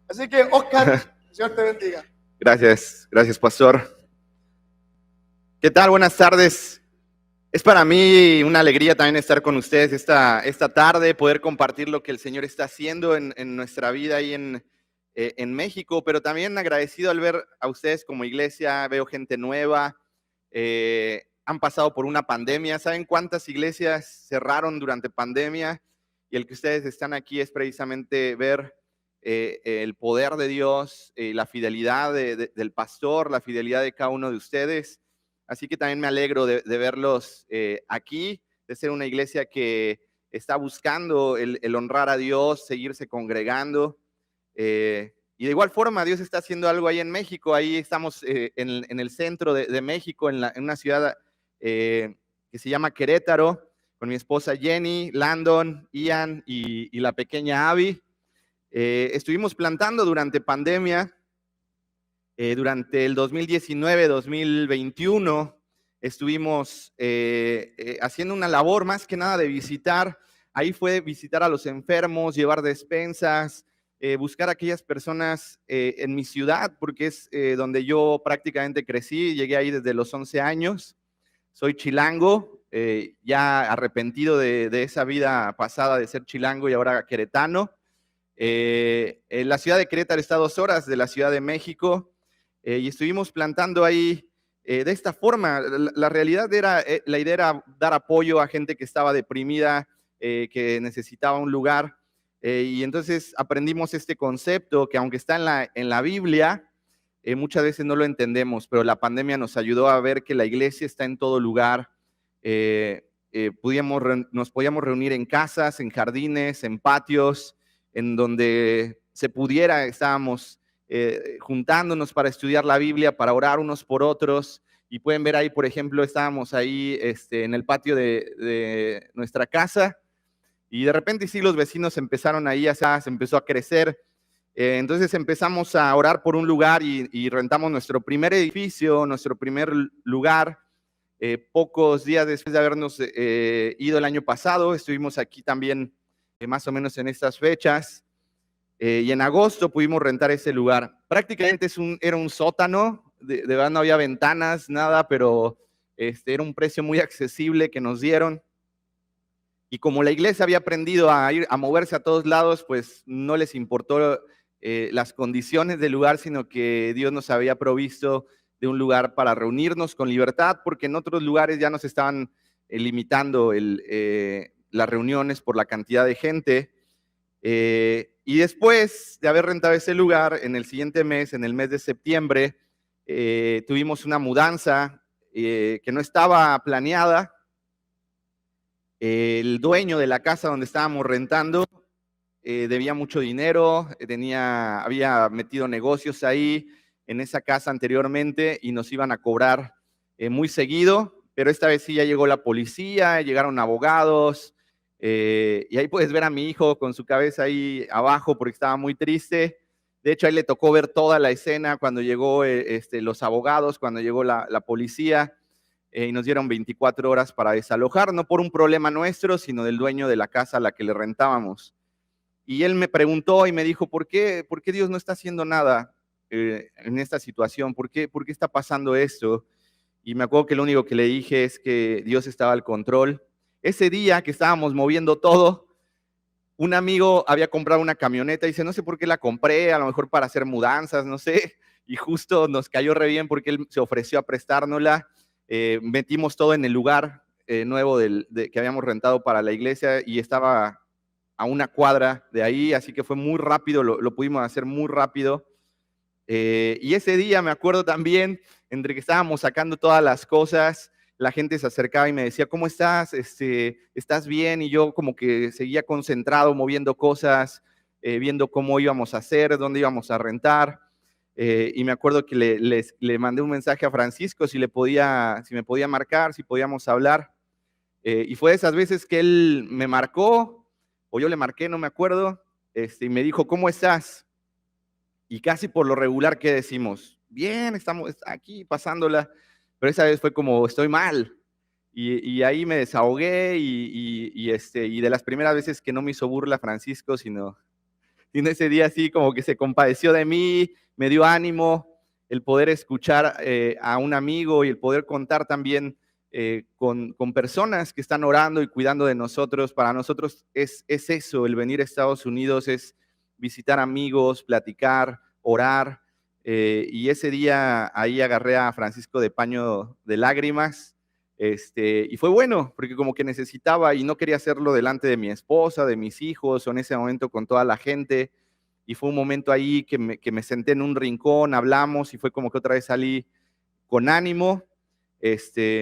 Así que, Oscar, Señor te bendiga. Gracias, pastor. ¿Qué tal? Buenas tardes. Es para mí una alegría también estar con ustedes esta tarde, poder compartir lo que el Señor está haciendo en nuestra vida ahí en México, pero también agradecido al ver a ustedes como iglesia, veo gente nueva, han pasado por una pandemia. ¿Saben cuántas iglesias cerraron durante pandemia? Y el que ustedes están aquí es precisamente ver el poder de Dios, la fidelidad del pastor, la fidelidad de cada uno de ustedes. Así que también me alegro de verlos aquí, de ser una iglesia que está buscando el honrar a Dios, seguirse congregando. Y de igual forma, Dios está haciendo algo ahí en México. Ahí estamos en el centro de México, en una ciudad que se llama Querétaro, con mi esposa Jenny, Landon, Ian y la pequeña Abby. Estuvimos plantando durante pandemia. Durante el 2019-2021 estuvimos haciendo una labor más que nada de visitar. Ahí fue visitar a los enfermos, llevar despensas, buscar a aquellas personas en mi ciudad, porque es donde yo prácticamente crecí. Llegué ahí desde los 11 años. Soy chilango, ya arrepentido de esa vida pasada de ser chilango y ahora queretano. La ciudad de Querétaro está a 2 horas de la Ciudad de México. Y estuvimos plantando ahí de esta forma. La realidad era, la idea era dar apoyo a gente que estaba deprimida, que necesitaba un lugar. Y entonces aprendimos este concepto que aunque está en la Biblia, muchas veces no lo entendemos, pero la pandemia nos ayudó a ver que la iglesia está en todo lugar. Nos podíamos reunir en casas, en jardines, en patios, en donde se pudiera. Estábamos juntándonos para estudiar la Biblia, para orar unos por otros. Y pueden ver ahí, por ejemplo, estábamos ahí en el patio de nuestra casa y de repente sí los vecinos empezaron ahí, se empezó a crecer. Entonces empezamos a orar por un lugar y rentamos nuestro primer edificio, nuestro primer lugar. Pocos días después de habernos ido el año pasado, estuvimos aquí también más o menos en estas fechas. Y en agosto pudimos rentar ese lugar. Prácticamente era un sótano, de verdad no había ventanas, nada, pero era un precio muy accesible que nos dieron. Y como la iglesia había aprendido a moverse a todos lados, pues no les importó las condiciones del lugar, sino que Dios nos había provisto de un lugar para reunirnos con libertad, porque en otros lugares ya nos estaban limitando las reuniones por la cantidad de gente. Y después de haber rentado ese lugar, en el siguiente mes, en el mes de septiembre, tuvimos una mudanza que no estaba planeada. El dueño de la casa donde estábamos rentando debía mucho dinero, había metido negocios ahí en esa casa anteriormente y nos iban a cobrar muy seguido, pero esta vez sí ya llegó la policía, llegaron abogados, y ahí puedes ver a mi hijo con su cabeza ahí abajo porque estaba muy triste. De hecho, ahí le tocó ver toda la escena cuando llegó los abogados, cuando llegó la policía. Y nos dieron 24 horas para desalojar, no por un problema nuestro, sino del dueño de la casa a la que le rentábamos. Y él me preguntó y me dijo, ¿por qué Dios no está haciendo nada en esta situación? ¿Por qué está pasando esto? Y me acuerdo que lo único que le dije es que Dios estaba al control. Ese día que estábamos moviendo todo, un amigo había comprado una camioneta y dice, no sé por qué la compré, a lo mejor para hacer mudanzas, no sé. Y justo nos cayó re bien porque él se ofreció a prestárnosla. Metimos todo en el lugar nuevo que habíamos rentado para la iglesia y estaba a una cuadra de ahí, así que fue muy rápido, lo pudimos hacer muy rápido. Y ese día me acuerdo también, entre que estábamos sacando todas las cosas, la gente se acercaba y me decía, ¿cómo estás? ¿Estás bien? Y yo como que seguía concentrado, moviendo cosas, viendo cómo íbamos a hacer, dónde íbamos a rentar. Y me acuerdo que le mandé un mensaje a Francisco si me podía marcar, si podíamos hablar. Y fue de esas veces que él me marcó, o yo le marqué, no me acuerdo, y me dijo, ¿cómo estás? Y casi por lo regular, ¿qué decimos? Bien, estamos aquí pasándola, pero esa vez fue como, estoy mal. Y ahí me desahogué y de las primeras veces que no me hizo burla Francisco, sino sino ese día sí como que se compadeció de mí, me dio ánimo el poder escuchar a un amigo y el poder contar también con personas que están orando y cuidando de nosotros. Para nosotros es eso, el venir a Estados Unidos es visitar amigos, platicar, orar. Y ese día ahí agarré a Francisco de Paño de Lágrimas. Y fue bueno, porque como que necesitaba y no quería hacerlo delante de mi esposa, de mis hijos, o en ese momento con toda la gente. Y fue un momento ahí que me senté en un rincón, hablamos y fue como que otra vez salí con ánimo.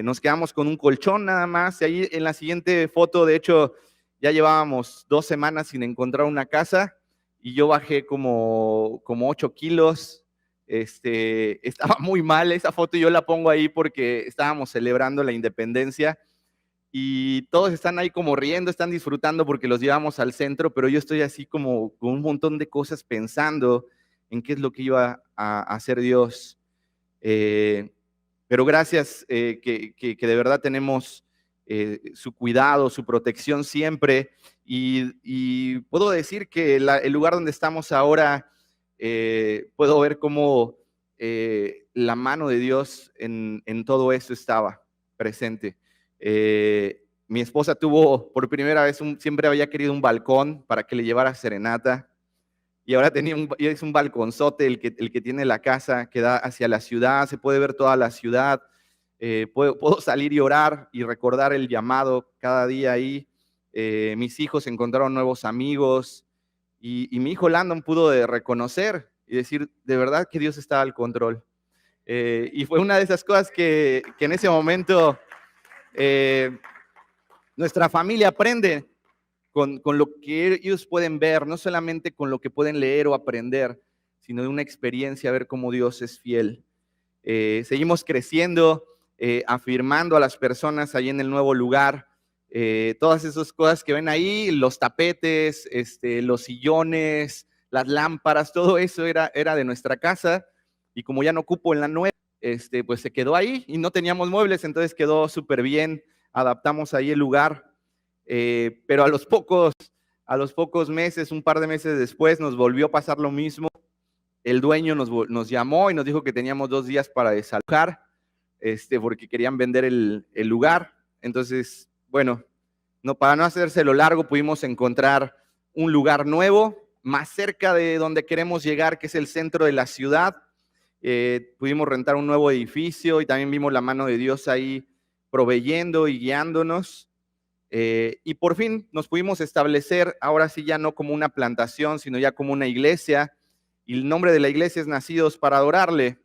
Nos quedamos con un colchón nada más. Y ahí en la siguiente foto, de hecho, ya llevábamos 2 semanas sin encontrar una casa y yo bajé como 8 kilos. Estaba muy mal esa foto y yo la pongo ahí porque estábamos celebrando la independencia y todos están ahí como riendo, están disfrutando porque los llevamos al centro, pero yo estoy así como con un montón de cosas pensando en qué es lo que iba a hacer Dios. Pero gracias que de verdad tenemos su cuidado, su protección siempre. Y puedo decir que el lugar donde estamos ahora, puedo ver cómo la mano de Dios en todo eso estaba presente. Mi esposa tuvo por primera vez, siempre había querido un balcón para que le llevara serenata. Y ahora es un balconzote el que tiene la casa, que da hacia la ciudad, se puede ver toda la ciudad. Puedo salir y orar y recordar el llamado cada día ahí. Mis hijos encontraron nuevos amigos y mi hijo Landon pudo reconocer y decir de verdad que Dios está al control. Y fue una de esas cosas que en ese momento nuestra familia aprende con lo que ellos pueden ver, no solamente con lo que pueden leer o aprender, sino de una experiencia, ver cómo Dios es fiel. Seguimos creciendo, afirmando a las personas ahí en el nuevo lugar, todas esas cosas que ven ahí, los tapetes, los sillones, las lámparas, todo eso era de nuestra casa, y como ya no ocupo en la nueva, pues se quedó ahí y no teníamos muebles, entonces quedó súper bien, adaptamos ahí el lugar. Pero a los pocos meses, un par de meses después, nos volvió a pasar lo mismo. El dueño nos llamó y nos dijo que teníamos 2 días para desalojar, porque querían vender el lugar. Entonces, bueno, para no hacérselo largo, pudimos encontrar un lugar nuevo, más cerca de donde queremos llegar, que es el centro de la ciudad. Pudimos rentar un nuevo edificio y también vimos la mano de Dios ahí proveyendo y guiándonos. Y por fin nos pudimos establecer, ahora sí ya no como una plantación, sino ya como una iglesia, y el nombre de la iglesia es Nacidos para Adorarle.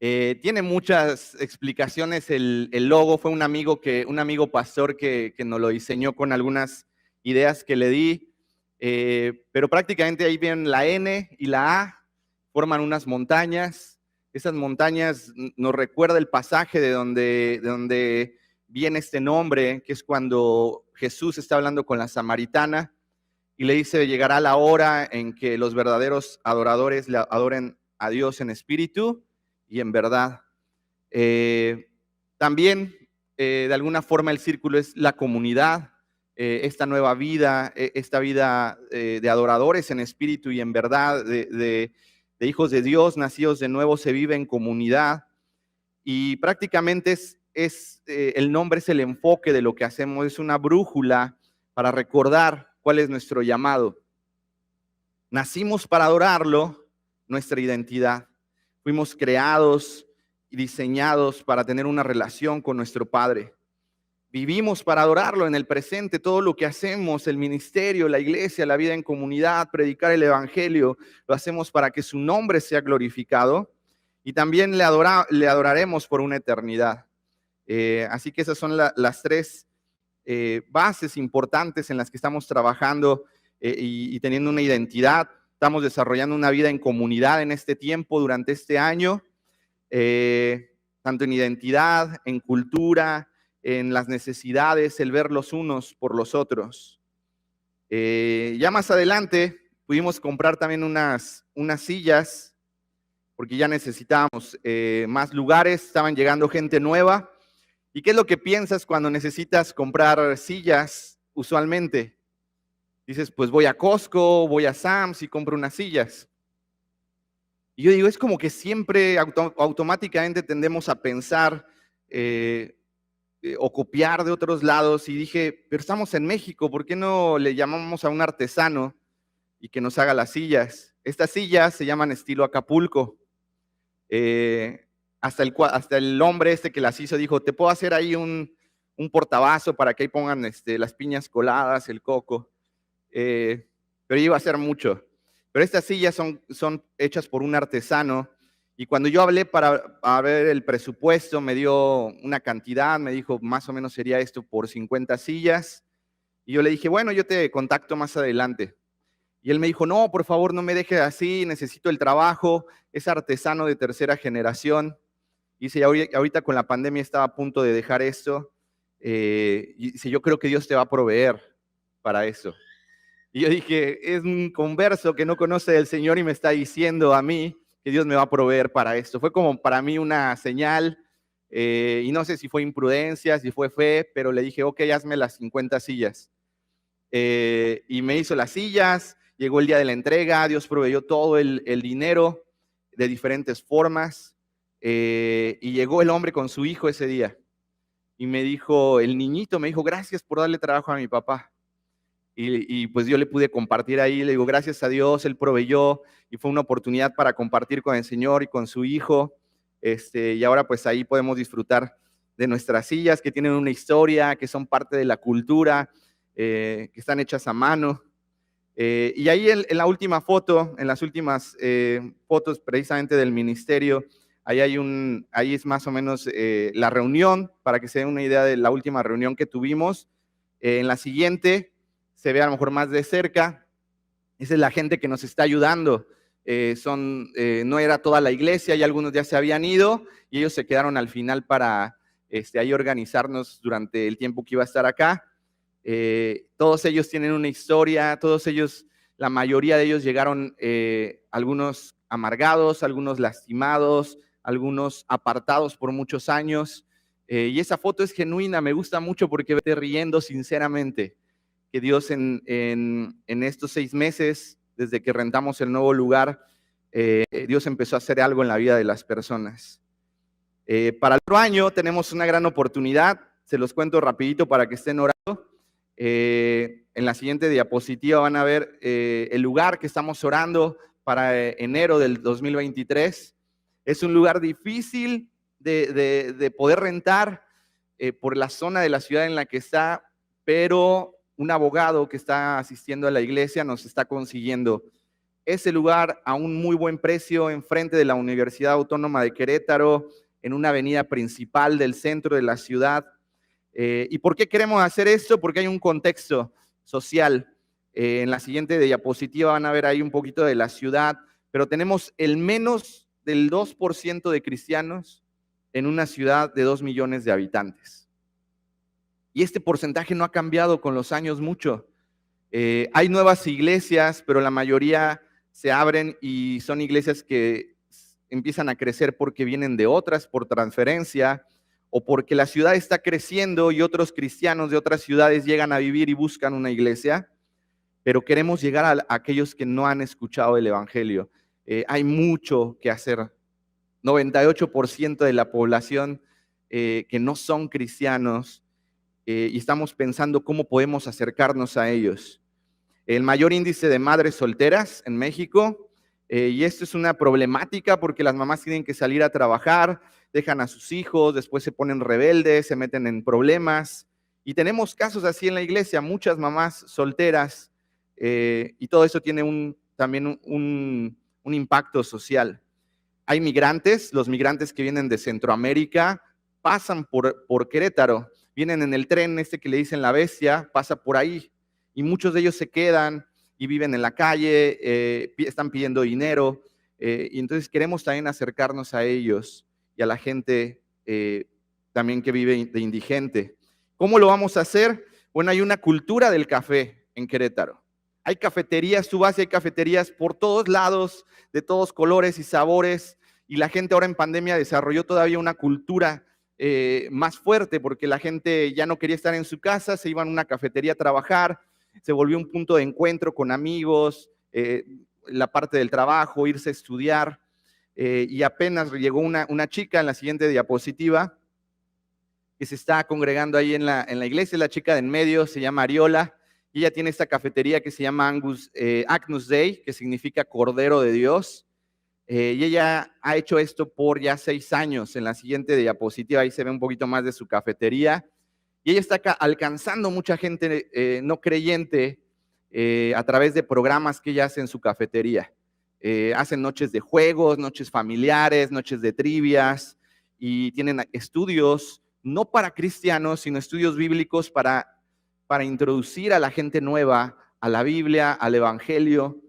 Tiene muchas explicaciones el logo, fue un amigo pastor que nos lo diseñó con algunas ideas que le di, pero prácticamente ahí vienen la N y la A, forman unas montañas. Esas montañas nos recuerda el pasaje de donde viene este nombre, que es cuando Jesús está hablando con la samaritana y le dice: llegará la hora en que los verdaderos adoradores le adoren a Dios en espíritu y en verdad. También, de alguna forma, el círculo es la comunidad, esta nueva vida, esta vida de adoradores en espíritu y en verdad, de hijos de Dios, nacidos de nuevo, se vive en comunidad. Y prácticamente el nombre es el enfoque de lo que hacemos, es una brújula para recordar cuál es nuestro llamado. Nacimos para adorarlo, nuestra identidad. Fuimos creados y diseñados para tener una relación con nuestro Padre. Vivimos para adorarlo en el presente, todo lo que hacemos, el ministerio, la iglesia, la vida en comunidad, predicar el evangelio, lo hacemos para que su nombre sea glorificado y también le adoraremos por una eternidad. Así que esas son las 3 bases importantes en las que estamos trabajando y teniendo una identidad. Estamos desarrollando una vida en comunidad en este tiempo, durante este año, tanto en identidad, en cultura, en las necesidades, el ver los unos por los otros. Ya más adelante pudimos comprar también unas sillas, porque ya necesitábamos más lugares, estaban llegando gente nueva. ¿Y qué es lo que piensas cuando necesitas comprar sillas usualmente? Dices, pues voy a Costco, voy a Sam's y compro unas sillas. Y yo digo, es como que siempre automáticamente tendemos a pensar o copiar de otros lados, y dije, pero estamos en México, ¿por qué no le llamamos a un artesano y que nos haga las sillas? Estas sillas se llaman estilo Acapulco. Hasta el hombre este que las hizo dijo, te puedo hacer ahí un portabazo para que ahí pongan las piñas coladas, el coco, pero iba a ser mucho. Pero estas sillas son hechas por un artesano, y cuando yo hablé para ver el presupuesto, me dio una cantidad, me dijo, más o menos sería esto por 50 sillas, y yo le dije, bueno, yo te contacto más adelante. Y él me dijo, no, por favor, no me dejes así, necesito el trabajo, es artesano de tercera generación. Y dice, ahorita con la pandemia estaba a punto de dejar esto, y dice, yo creo que Dios te va a proveer para eso. Y yo dije, es un converso que no conoce del Señor y me está diciendo a mí que Dios me va a proveer para esto. Fue como para mí una señal, y no sé si fue imprudencia, si fue fe, pero le dije, ok, hazme las 50 sillas. Y me hizo las sillas, llegó el día de la entrega, Dios proveyó todo el dinero de diferentes formas, y llegó el hombre con su hijo ese día. Y me dijo, el niñito me dijo, gracias por darle trabajo a mi papá. Y pues yo le pude compartir ahí, le digo, gracias a Dios, Él proveyó, y fue una oportunidad para compartir con el Señor y con su hijo, y ahora pues ahí podemos disfrutar de nuestras sillas que tienen una historia, que son parte de la cultura, que están hechas a mano. Y ahí en la última foto, en las últimas fotos precisamente del ministerio, ahí es más o menos la reunión, para que se den una idea de la última reunión que tuvimos. En la siguiente se ve a lo mejor más de cerca, esa es la gente que nos está ayudando. No era toda la iglesia, y algunos ya se habían ido, y ellos se quedaron al final para ahí organizarnos durante el tiempo que iba a estar acá. Todos ellos tienen una historia, la mayoría de ellos llegaron, algunos amargados, algunos lastimados, algunos apartados por muchos años, y esa foto es genuina, me gusta mucho porque vete riendo sinceramente, que Dios en estos 6 meses, desde que rentamos el nuevo lugar, Dios empezó a hacer algo en la vida de las personas. Para el otro año tenemos una gran oportunidad, se los cuento rapidito para que estén orando. En la siguiente diapositiva van a ver el lugar que estamos orando para enero del 2023. Es un lugar difícil de poder rentar por la zona de la ciudad en la que está, pero un abogado que está asistiendo a la iglesia nos está consiguiendo ese lugar a un muy buen precio enfrente de la Universidad Autónoma de Querétaro, en una avenida principal del centro de la ciudad. ¿Y por qué queremos hacer esto? Porque hay un contexto social. En la siguiente diapositiva van a ver ahí un poquito de la ciudad, pero tenemos el menos del 2% de cristianos en una ciudad de 2 millones de habitantes. Y este porcentaje no ha cambiado con los años mucho. Hay nuevas iglesias, pero la mayoría se abren y son iglesias que empiezan a crecer porque vienen de otras por transferencia, o porque la ciudad está creciendo y otros cristianos de otras ciudades llegan a vivir y buscan una iglesia, pero queremos llegar a aquellos que no han escuchado el evangelio. Hay mucho que hacer. 98% de la población que no son cristianos, y estamos pensando cómo podemos acercarnos a ellos. El mayor índice de madres solteras en México, y esto es una problemática porque las mamás tienen que salir a trabajar, dejan a sus hijos, después se ponen rebeldes, se meten en problemas, y tenemos casos así en la iglesia, muchas mamás solteras, y todo eso tiene también un impacto social. Hay migrantes, los migrantes que vienen de Centroamérica pasan por Querétaro, vienen en el tren que le dicen la bestia, pasa por ahí, y muchos de ellos se quedan y viven en la calle, están pidiendo dinero, y entonces queremos también acercarnos a ellos y a la gente también que vive de indigente. ¿Cómo lo vamos a hacer? Bueno, hay una cultura del café en Querétaro. Hay cafeterías, tú vas y hay cafeterías por todos lados, de todos colores y sabores, y la gente ahora en pandemia desarrolló todavía una cultura más fuerte, porque la gente ya no quería estar en su casa, se iban a una cafetería a trabajar, se volvió un punto de encuentro con amigos, la parte del trabajo, irse a estudiar, y apenas llegó una chica en la siguiente diapositiva que se está congregando ahí en la iglesia, la chica de en medio se llama Ariola, y ella tiene esta cafetería que se llama Agnus Dei, que significa Cordero de Dios, y ella ha hecho esto por ya 6 años. En la siguiente diapositiva ahí se ve un poquito más de su cafetería, y ella está alcanzando mucha gente no creyente a través de programas que ella hace en su cafetería. Hacen noches de juegos, noches familiares, noches de trivias, y tienen estudios no para cristianos, sino estudios bíblicos para introducir a la gente nueva a la Biblia, al Evangelio,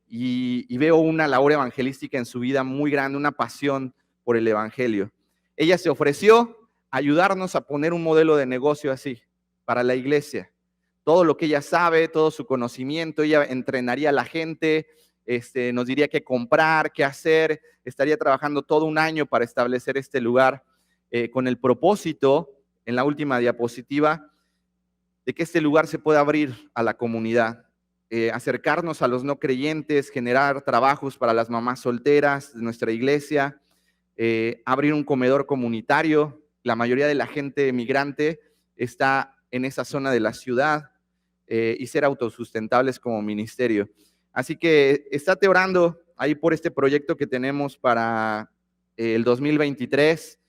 y veo una labor evangelística en su vida muy grande, una pasión por el Evangelio. Ella se ofreció a ayudarnos a poner un modelo de negocio así para la iglesia. Todo lo que ella sabe, todo su conocimiento, ella entrenaría a la gente, nos diría qué comprar, qué hacer, estaría trabajando todo un año para establecer este lugar, con el propósito, en la última diapositiva, de que este lugar se pueda abrir a la comunidad, acercarnos a los no creyentes, generar trabajos para las mamás solteras de nuestra iglesia, abrir un comedor comunitario. La mayoría de la gente migrante está en esa zona de la ciudad, y ser autosustentables como ministerio. Así que estate orando ahí por este proyecto que tenemos para el 2023.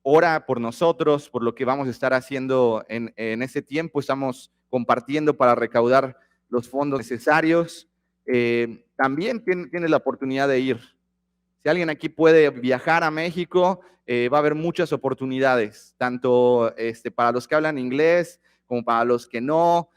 Ora por nosotros, por lo que vamos a estar haciendo en ese tiempo. Estamos compartiendo para recaudar los fondos necesarios. También tienes la oportunidad de ir. Si alguien aquí puede viajar a México, va a haber muchas oportunidades, tanto para los que hablan inglés como para los que no,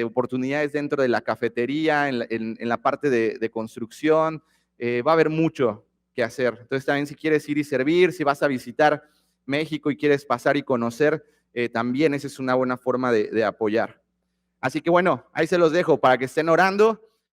oportunidades dentro de la cafetería, en la parte de construcción. Va a haber mucho que hacer. Entonces también, si quieres ir y servir, si vas a visitar México y quieres pasar y conocer, también esa es una buena forma de apoyar. Así que bueno, ahí se los dejo para que estén orando